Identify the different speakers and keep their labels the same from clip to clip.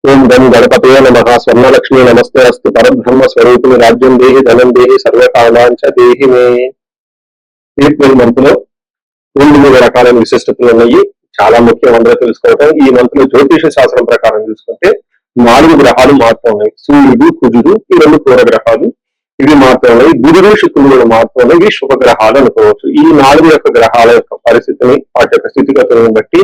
Speaker 1: ఓం గం గణపతయే నమః స్వర్ణలక్ష్మీ నమస్తే అస్తు పరబ్రహ్మ స్వరూపిణి రాజ్యం దేహి ధనం దేహి సర్వకామాంచ దేహి మే. ఏప్రిల్ మంత్ లో 3 రకాలైన విశిష్టతలు ఉన్నాయి. చాలా ముఖ్యం అందరూ తెలుసుకోవటం. ఈ మంత్ లో జ్యోతిష శాస్త్రం ప్రకారం చూసుకుంటే 4 గ్రహాలు మారుతూ ఉన్నాయి. సూర్యుడు, కుజుడు, ఈ 2 క్రూర గ్రహాలు ఇవి మారుతూ ఉన్నాయి. బుధుడు, శుక్రుడు మారుతూ ఉన్నాయి. ఇవి శుభ గ్రహాలు అనుకోవచ్చు. ఈ 4 యొక్క గ్రహాల యొక్క పరిస్థితిని, వాటి యొక్క స్థితిగతులను బట్టి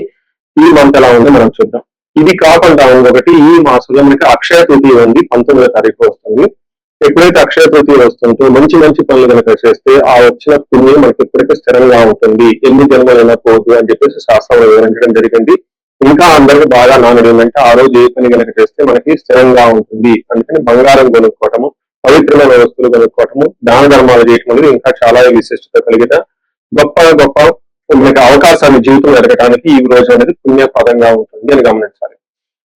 Speaker 1: ఈ మంత్ ఎలా ఉందో మనం చూద్దాం. ఇది కాకుండా ఇంకొకటి, ఈ మాసంలో మనకి అక్షయ తృతీయ ఉంది, 19వ తారీఖు వస్తుంది. ఎప్పుడైతే అక్షయ తృతీయ వస్తుందో మంచి మంచి పనులు కనుక చేస్తే ఆ వచ్చిన పుణ్యం మనకి ఎప్పుడైతే స్థిరంగా ఉంటుంది, ఎన్ని జన్మలైనా పోదు అని చెప్పేసి శాస్త్రంలో వివరించడం జరిగింది. ఇంకా అందరికి బాగా నానుడు ఏంటంటే ఆ రోజు ఏ పని కనుక చేస్తే మనకి స్థిరంగా ఉంటుంది. అందుకని బంగారం కొనుక్కోవటము, పవిత్రమైన వస్తువులు కొనుక్కోవటము, దాన ధర్మాలు చేయటం అనేది ఇంకా చాలా విశిష్టత కలిగిన గొప్ప గొప్ప మనకి అవకాశాన్ని జీవితం జరగడానికి ఈ రోజు అనేది పుణ్యపదంగా ఉంటుంది అని గమనించాలి.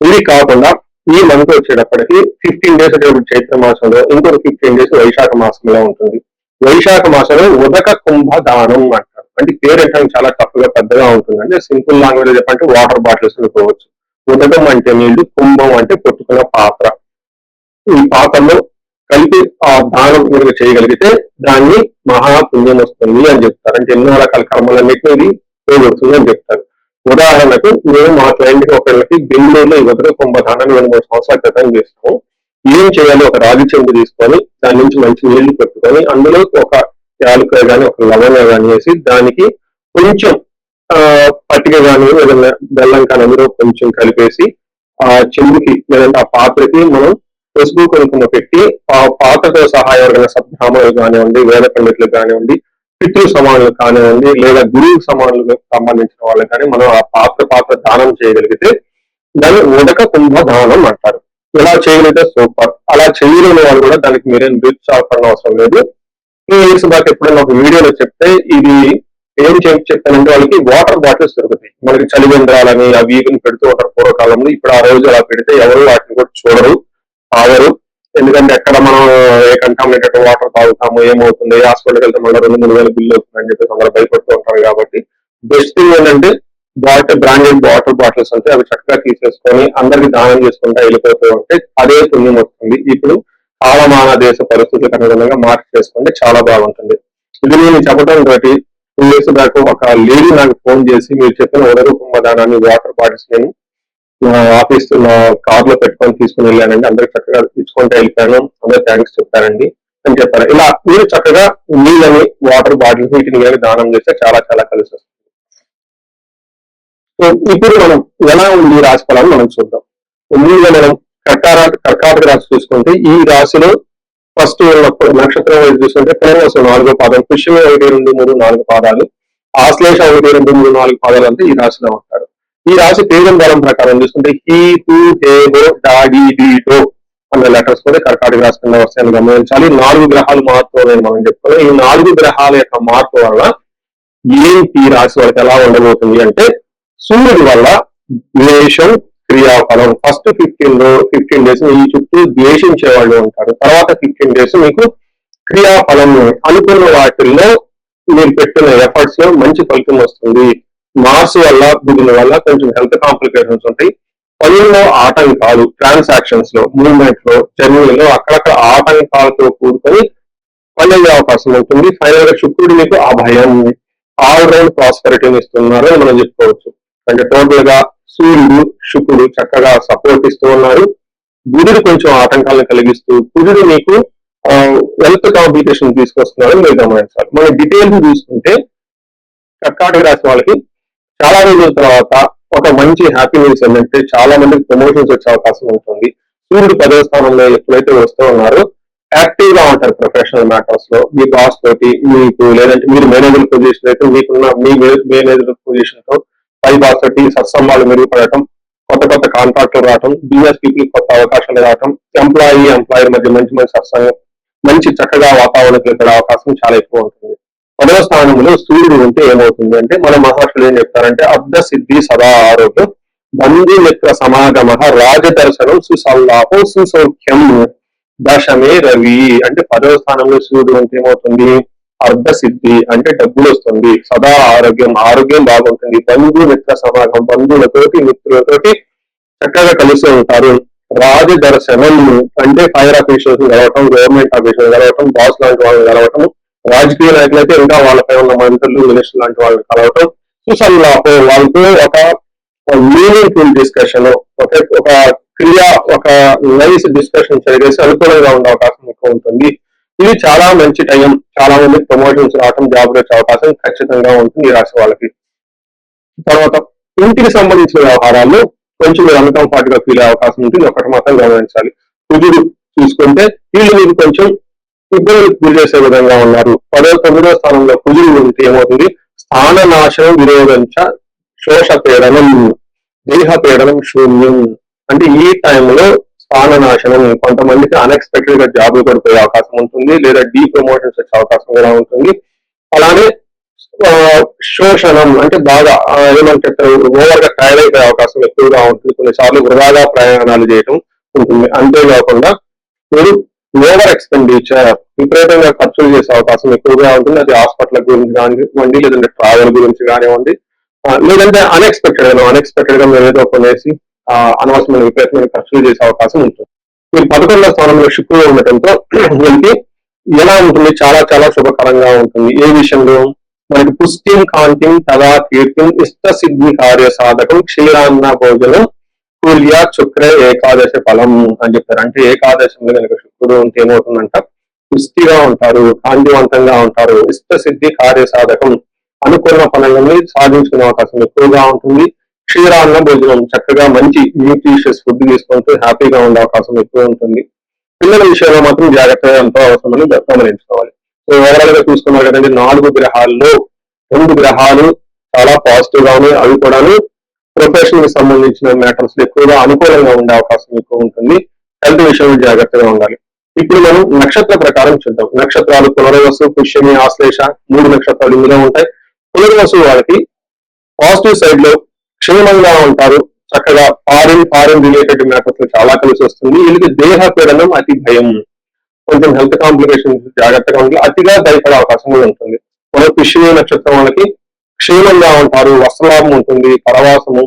Speaker 1: ఇది కాకుండా ఈ మంత్ వచ్చేటప్పటికి 15 డేస్ వచ్చేటప్పుడు చైత్ర మాసంలో, ఇంకొక 15 డేస్ వైశాఖ మాసంలో ఉంటుంది. వైశాఖ మాసంలో ఉదక కుంభ దానం అంటారు. అంటే పేరు అంటే చాలా తప్పుగా పెద్దగా ఉంటుంది. అంటే సింపుల్ లాంగ్వేజ్ చెప్పంటే వాటర్ బాటిల్స్ అనుకోవచ్చు. ఉదకం అంటే నీళ్లు, కుంభం అంటే పొట్టుకున్న పాత్ర. ఈ పాత్రలో కలిపి ఆ దానం మీరు చేయగలిగితే దాన్ని మహాపుణ్యం వస్తుంది అని చెప్తారు. అంటే ఎన్నో రకాల కర్మలన్నింటినీ ఇది పోగొడుతుంది అని చెప్తారు. ఉదాహరణకు మేము మా క్లయింట్ ఒకళ్ళకి బెంగళూరులో ఈ ఉదక కుంభదానం 2-3 సంవత్సరాల క్రితం చేస్తాము. ఏం చేయాలి, ఒక రాగి చెంబు తీసుకొని దాని నుంచి మంచి నీళ్లు పెట్టుకొని అందులో ఒక యాలకాయ కానీ ఒక లవంగా కానీ వేసి దానికి కొంచెం పట్టిక కానీ ఏదైనా బెల్లం కానీ అందులో కొంచెం కలిపేసి ఆ చెంబుకి లేదంటే ఆ పాత్రకి మనం పసుపు కుంకుమ పెట్టి ఆ పాత్రతో సహా ఎవరైనా సద్బ్రాహ్మణులు కానివ్వండి, వేద పండితులు కానివ్వండి, పితృ సమానులు కానివ్వండి, లేదా గురువు సమానులకు సంబంధించిన వాళ్ళు కానీ మనం ఆ పాత్ర దానం చేయగలిగితే దాన్ని ఉదక కుంభ దానం అంటారు. ఇలా చేయగలిగితే సూపర్. అలా చేయలేని వాళ్ళు కూడా దానికి మీరేం నిరుత్సాహపడిన అవసరం లేదు. 2 ఇయర్స్ దాకా ఎప్పుడైనా ఒక వీడియోలో చెప్తే ఇది ఏం చెప్పానంటే వాళ్ళకి వాటర్ బాటిల్స్ దొరుకుతాయి. మనకి చలివేంద్రాలని అవి ఇవి పెడుతూ ఉంటారు పూర్వకాలంలో. ఇప్పుడు ఆ రోజు అలా పెడితే ఎవరు వాటిని కూడా చూడరు, తాగరు. ఎందుకంటే ఎక్కడ మనం ఏ కంటామినేటెడ్ వాటర్ తాగుతాము, ఏమవుతుంది, హాస్పిటల్కి వెళ్తే మళ్ళీ 2-3 వేలు బిల్లు అవుతుందని చెప్పేసి అందరూ భయపడుతూ ఉంటారు. కాబట్టి బెస్ట్ థింగ్ ఏంటంటే బ్రాండెడ్ వాటర్ బాటిల్స్ ఉంటే అవి చక్కగా తీసేసుకొని అందరికి దానం చేసుకుంటా వెళ్ళిపోతూ ఉంటే అదే పుణ్యం వస్తుంది. ఇప్పుడు కాలమాన దేశ పరిస్థితులకు అనుగుణంగా మార్చి చేసుకుంటే చాలా బాగుంటుంది. ఇది నేను చెప్పడం తోటి 2 ఇయర్స్ దాకా ఒక లేడీ నాకు ఫోన్ చేసి మీరు చెప్పిన ఉదక కుంభదానాన్ని వాటర్ బాటిల్స్ నేను ఆఫీస్ కార్ లో పెట్టుకొని తీసుకుని వెళ్ళానండి, అందరికి చక్కగా ఇచ్చుకుంటూ వెళ్ళిపోయాను, అందరూ థ్యాంక్స్ చెప్పారండి అని చెప్పారు. ఇలా మీరు చక్కగా నీళ్ళని, వాటర్ బాటిల్స్ వీటిని కానీ దానం చేస్తే చాలా చాలా కలిసి వస్తుంది. సో ఇప్పుడు మనం ఎలా ఉంది ఈ రాశి ఫలాన్ని మనం చూద్దాం. ముందుగా మనం కర్కాటక రాశి చూసుకుంటే ఈ రాశిలో ఫస్ట్ ఉన్నప్పుడు నక్షత్రం వైపు చూసుకుంటే పునర్వసు 4వ పాదం, పుష్యమి 1, 2, 3, 4 పాదాలు, ఆశ్లేష 1, 2, 3, 4 పాదాలు అంతా ఈ రాశిలో ఉంటారు. ఈ రాశి పేరు బలం ప్రకారం చూసుకుంటే హీ, హూ, హే, హో, డా, డి, డి, డో అన్న లెటర్స్ కూడా కర్కాటక రాశి కింద వస్తాయని గమనించాలి. 4 గ్రహాలు మార్పు మనం చెప్పుకోవాలి. ఈ 4 గ్రహాల యొక్క మార్పు వల్ల ఏంటి ఈ రాశి వాళ్ళకి ఎలా ఉండబోతుంది అంటే, సూర్యుడి వల్ల ద్వేషం, క్రియాఫలం. ఫస్ట్ 15 డేస్ ఈ చుట్టూ ద్వేషించే వాళ్ళు ఉంటారు. తర్వాత 15 డేస్ మీకు క్రియాఫలం, అనుకున్న వాటిల్లో మీరు పెట్టిన ఎఫర్ట్స్ లో మంచి ఫలితం వస్తుంది. మార్స్ వల్ల, బుధుల వల్ల కొంచెం హెల్త్ కాంప్లికేషన్స్ ఉంటాయి. పనుల్లో ఆటంకాలు, ట్రాన్సాక్షన్స్ లో, మూవ్మెంట్ లో, జర్నీలో అక్కడక్కడ ఆటంకాలతో కూడుకొని పని అయ్యే అవకాశం ఉంటుంది. ఫైనల్ గా శుక్రుడు మీకు ఆ భయం, ఆల్ రౌండ్ ప్రాస్పరిటీని ఇస్తున్నారు అని మనం చెప్పుకోవచ్చు. అంటే టోటల్ గా సూర్యుడు, శుక్రుడు చక్కగా సపోర్ట్ ఇస్తూ ఉన్నారు. బుధుడు కొంచెం ఆటంకాలను కలిగిస్తూ, కుజుడు మీకు హెల్త్ కాంప్లికేషన్ తీసుకొస్తున్నారు మీరు గమనించాలి. మనం డీటెయిల్స్ చూసుకుంటే కర్కాటక రాశి వాళ్ళకి చాలా రోజుల తర్వాత ఒక మంచి హ్యాపీ న్యూస్ ఏంటంటే చాలా మందికి ప్రమోషన్స్ వచ్చే అవకాశం ఉంటుంది. సూర్యుడు 10వ స్థానంలో ఎప్పుడైతే వస్తూ ఉన్నారో యాక్టివ్ గా ఉంటారు ప్రొఫెషనల్ మ్యాటర్స్ లో. మీ బాస్ తోటి మీకు, లేదంటే మీరు మేనేజర్ పొజిషన్ అయితే మీకున్న మీ మేనేజర్ పొజిషన్ తో పై బాస్ తోటి సత్సంబాలు మెరుగుపడటం, కొత్త కొత్త కాంట్రాక్టులు రావటం, బిజినెస్ పీపుల్ కొత్త అవకాశాలు రావటం, ఎంప్లాయర్ మధ్య మంచి మంచి సత్సంగం, మంచి చక్కగా వాతావరణం ఏర్పడే అవకాశం చాలా ఎక్కువ ఉంటుంది. 10వ స్థానంలో సూర్యుడు ఉంటే ఏమవుతుంది అంటే మన మహర్షులు ఏం చెప్తారంటే అర్ధ సిద్ధి సదా ఆరోగ్యం, బంధుమిత్ర సమాగమ, రాజదర్శనం, సుసల్లాపం, సుసౌఖ్యం, దశమే రవి. అంటే 10వ స్థానంలో సూర్యుడు ఉంటే ఏమవుతుంది, అర్ధ సిద్ధి అంటే డబ్బులు వస్తుంది, సదా ఆరోగ్యం బాగుంటుంది, బంధుమిత్ర సమాగం, బంధువులతోటి మిత్రులతోటి చక్కగా కలిసి ఉంటారు, రాజదర్శనం అంటే ఫైర్ ఆఫీషియల్స్ కలవటం, గవర్నమెంట్ ఆఫీషియల్స్ కలవటం, బాస్ లాంటి వాళ్ళని కలవటం, రాజకీయ నాయకులైతే ఇంకా వాళ్ళపై ఉన్న మంత్రులు, మినిస్టర్ లాంటి వాళ్ళని కలవటం, సుసల్లాపో వాళ్ళతో ఒక మీనింగ్ఫుల్ డిస్కషన్, ఒక క్రియ, ఒక నైస్ డిస్కషన్ చేసి అనుకూలంగా ఉండే అవకాశం ఎక్కువ ఉంటుంది. ఇది చాలా మంచి టైం. చాలా మంది ప్రమోషన్స్ రావటం, జాబ్ వచ్చే అవకాశం ఖచ్చితంగా ఉంటుంది ఈ రాశి వాళ్ళకి. తర్వాత ఇంటికి సంబంధించిన వ్యవహారాల్లో కొంచెం మీరు అన్కంఫర్ట్ గా ఫీల్ అయ్యే అవకాశం ఉంటుంది. ఒకటి మాత్రం గమనించాలి, కుజుడు చూసుకుంటే వీళ్ళు మీకు కొంచెం ఇబ్బందులకు గురి చేసే విధంగా ఉన్నారు. 10వ 9వ స్థానంలో కుజుడు ఉంటే ఏమవుతుంది, స్థాన నాశనం, విరోధంచ, శోష పీడనం, దేహ పీడనం శూన్యం. అంటే ఈ టైంలో స్థాన నాశనం, కొంతమందికి అన్ఎక్స్పెక్టెడ్ గా జాబులు పడిపోయే అవకాశం ఉంటుంది, లేదా డీ ప్రమోషన్స్ వచ్చే అవకాశం కూడా ఉంటుంది. అలానే శోషణం అంటే బాగా ఏమంటే ఓవర్ గా టైర్ అయిపోయే అవకాశం ఎక్కువగా ఉంటుంది. కొన్నిసార్లు వృధాగా ప్రయాణాలు చేయడం ఉంటుంది. అంతేకాకుండా మీరు ఓవర్ ఎక్స్పెండిచర్, విపరీతంగా ఖర్చులు చేసే అవకాశం ఎక్కువగా ఉంటుంది. అది హాస్పిటల్ గురించి కానివ్వండి, లేదంటే ట్రావెల్ గురించి కానివ్వండి, లేదంటే అన్ఎక్స్పెక్టెడ్ గా మీరు ఏదో కొనేసి అనవసరమైన విపరీతమైన ఖర్చులు చేసే అవకాశం ఉంటుంది. మీరు 11వ స్థానంలో శుక్రుడు ఉండటంతో వీళ్ళకి ఎలా ఉంటుంది, చాలా చాలా శుభకరంగా ఉంటుంది. ఏ విషయంలో మనకి పుష్టిం కాంతిం తదా కీర్తిం ఇష్ట సిద్ధి కార్య సాధకం క్షీరాన్న భోజనం కూల్య శుక్ర ఏకాదశి ఫలం అని చెప్పారు. అంటే ఏకాదశంలో కనుక శుక్రుడు ఉంటే ఏమవుతుందంట, పుష్టిగా ఉంటారు, కాంతివంతంగా ఉంటారు, ఇష్ట సిద్ధి కార్య సాధకం, అనుకున్న పనులని సాధించుకునే అవకాశం ఎక్కువగా ఉంటుంది. క్షీరాన్న భోజనం, చక్కగా మంచి న్యూట్రిషియస్ ఫుడ్ తీసుకుంటూ హ్యాపీగా ఉండే అవకాశం ఎక్కువ ఉంటుంది. పిల్లల విషయంలో మాత్రం జాగ్రత్తగా ఎంతో అవసరమని గమనించుకోవాలి. సో ఓవరాల్ గా చూసుకున్నారు కదండి, 4 గ్రహాల్లో 2 గ్రహాలు చాలా పాజిటివ్ గా ఉన్నాయి. అవి కూడాను ప్రొఫెషన్ కి సంబంధించిన మ్యాటర్స్ ఎక్కువగా అనుకూలంగా ఉండే అవకాశం ఎక్కువ ఉంటుంది. హెల్త్ విషయంలో జాగ్రత్తగా ఉండాలి. ఇప్పుడు మనం నక్షత్ర ప్రకారం చూద్దాం. నక్షత్రాలు పునర్వసు, పుష్యమి, ఆశ్లేష 3 నక్షత్రాలు ఇందులో ఉంటాయి. పునర్వసు వాళ్ళకి పాజిటివ్ సైడ్ లో క్షేమంగా ఉంటారు, చక్కగా ఫారిన్ రిలేటెడ్ మ్యాటర్స్ చాలా కలిసి వస్తుంది. వీళ్ళకి దేహ పీడనం, అతి భయం, కొంచెం హెల్త్ కాంప్లికేషన్స్ జాగ్రత్తగా ఉండాలి. అతిగా భయపడే అవకాశం కూడా ఉంటుంది. మన పుష్యమి నక్షత్రం వాళ్ళకి క్షేమంగా ఉంటారు, వస్త్రలాభం ఉంటుంది, పరవాసము,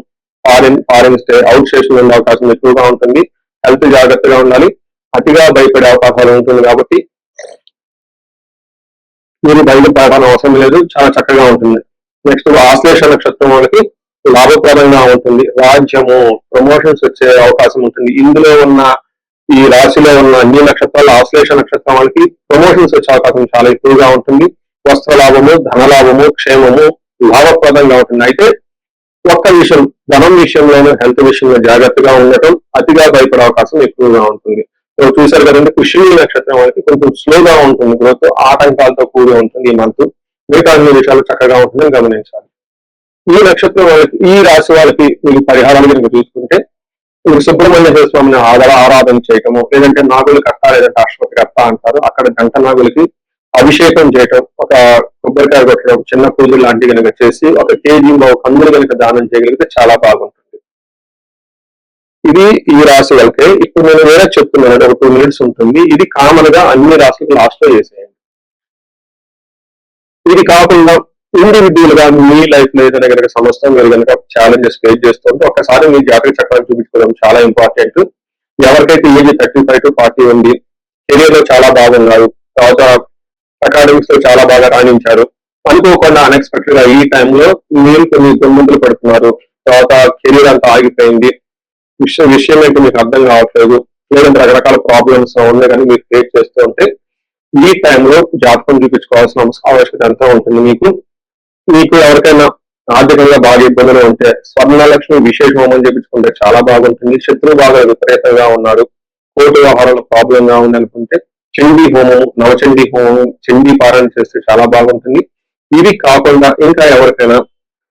Speaker 1: ఫారిన్ స్టే, అవుట్ స్టేషన్ ఉండే అవకాశం ఎక్కువగా ఉంటుంది. హెల్త్ జాగ్రత్తగా ఉండాలి, అతిగా భయపడే అవకాశాలు ఉంటుంది. కాబట్టి మీరు బయలుపడాల్సిన అవసరం లేదు, చాలా చక్కగా ఉంటుంది. నెక్స్ట్ ఆశ్లేష నక్షత్రం వాళ్ళకి లాభప్రదంగా ఉంటుంది. రాజ్యము, ప్రమోషన్స్ వచ్చే అవకాశం ఉంటుంది. ఇందులో ఉన్న ఈ రాశిలో ఉన్న అన్ని నక్షత్రాలు ఆశ్లేష నక్షత్రం వాళ్ళకి ప్రమోషన్స్ వచ్చే అవకాశం చాలా ఎక్కువగా ఉంటుంది. వస్త్ర లాభము, ధనలాభము, క్షేమము లాభప్రదంగా ఉంటుంది. అయితే ఒక్క విషయం, ధనం విషయంలోనూ హెల్త్ విషయంలో జాగ్రత్తగా ఉండటం, అతిగా భయపడే అవకాశం ఎక్కువగా ఉంటుంది. చూశారు కదండి, పుష్యమి నక్షత్రం వాళ్ళకి కొంచెం స్లోగా ఉంటుంది, గ్రోత్ ఆటంకాలతో కూడి ఉంటుంది ఈ మంత్. మిగతా అన్ని విషయాలు చక్కగా ఉంటుందని గమనించాలి. ఈ నక్షత్రం వాళ్ళకి, ఈ రాశి వాళ్ళకి మీకు పరిహారాలు కనుక చూసుకుంటే, మీరు సుబ్రహ్మణ్య స్వామిని ఆరాధన చేయటము, లేదంటే నాగులు కట్ట, లేదంటే అశ్వతి కట్ట అంటారు, అక్కడ గంట నాగులకి అభిషేకం చేయటం, ఒక కొబ్బరికాయ కొట్టడం, చిన్న పూజలు లాంటివి కనుక చేసి 1 కేజీ కందులు కనుక దానం చేయగలిగితే చాలా బాగుంటుంది. ఇది ఈ రాశి వాళ్ళకి. ఇప్పుడు నేను వేరే చెప్తున్నాను, ఒక 2 మినిట్స్ ఉంటుంది. ఇది కామన్ గా అన్ని రాశులకు లాస్ట్ లో చేసేయండి. ఇది కాకుండా ఇండివిజువల్ గా మీ లైఫ్ లో ఏదైనా కనుక సమస్య మీరు కనుక ఛాలెంజెస్ ఫేస్ చేస్తుంటే ఒక్కసారి మీ జాతక చక్రాన్ని చూపించుకోవడం చాలా ఇంపార్టెంట్. ఎవరికైతే ఏజ్ 35 to 40 ఉంది, కెరీర్ లో చాలా బాగున్నారు, తర్వాత అకాడమిక్స్ లో చాలా బాగా రాణించారు, అనుకోకుండా అన్ఎక్స్పెక్టెడ్ గా ఈ టైంలో మీరు కొన్ని ఇబ్బందులు పడుతున్నారు, తర్వాత కెరీర్ అంతా ఆగిపోయింది, విషయం ఏంటో మీకు అర్థం కావట్లేదు, లేదంటే రకరకాల ప్రాబ్లమ్స్ ఉన్నాయి కానీ మీరు ఫేస్ చేస్తూ ఉంటే ఈ టైంలో జాతకం చూపించుకోవాల్సిన ఆవశ్యకత ఎంతో ఉంటుంది. మీకు ఎవరికైనా ఆర్థికంగా బాగా ఇబ్బందులు ఉంటే స్వర్ణలక్ష్మి విశేష హోమం చేపించుకుంటే చాలా బాగుంటుంది. శత్రువు బాగా విపరీతంగా ఉన్నారు, కోర్టు వ్యవహారంలో ప్రాబ్లం గా ఉంది అనుకుంటే చండీ హోమం, నవచండీ హోమం, చండీ పారాయణ చేస్తే చాలా బాగుంటుంది. ఇవి కాకుండా ఇంకా ఎవరికైనా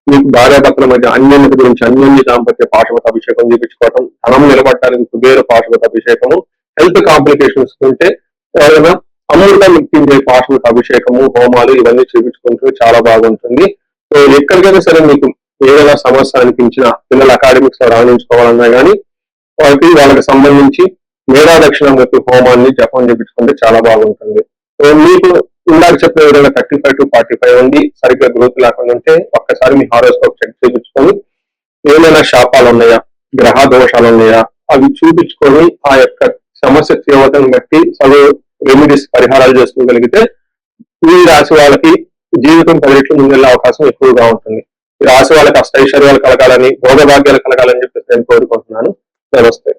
Speaker 1: మీకు భార్యాభర్తల మధ్య అన్యోన్యత గురించి అన్యోన్య దాంపత్య పాశుపత అభిషేకం చేయించుకోవటం, ధనం నిలబడటానికి కుబేర పాశుపత అభిషేకము, హెల్త్ కాంప్లికేషన్స్ ఉంటే ఎవరైనా అమృతం ఎక్కించే పాశుపత అభిషేకము, హోమాలు ఇవన్నీ చేయించుకుంటూ చాలా బాగుంటుంది. సో ఎక్కడికైనా సరే మీకు ఏదైనా సమస్య అనిపించినా, పిల్లల అకాడమిక్స్ లో రాణించుకోవాలన్నా కానీ వాళ్ళకి సంబంధించి మేధా దక్షిణామూర్తి హోమాన్ని జపం చేయించుకుంటే చాలా బాగుంటుంది. సో మీకు ఇందాక చెప్పిన విధంగా 35 to 45 ఉంది, సరిగ్గా గ్రోత్ లేకుండా ఉంటే ఒక్కసారి మీ హారోస్కోప్ చెక్ చేయించుకొని ఏమైనా శాపాలు ఉన్నాయా, గ్రహ దోషాలు ఉన్నాయా, అవి చూపించుకొని ఆ యొక్క సమస్య తీవ్రతను బట్టి రెమెడీస్ పరిహారాలు చేసుకోగలిగితే ఈ రాశి వాళ్ళకి జీవితం 10 రెట్లు ముందెళ్ళే అవకాశం ఎక్కువగా ఉంటుంది. ఈ రాశి వాళ్ళకి అష్టైశ్వర్యాలు కలగాలని, భోగభాగ్యాలు కలగాలని చెప్పేసి నేను కోరుకుంటున్నాను. నమస్తే.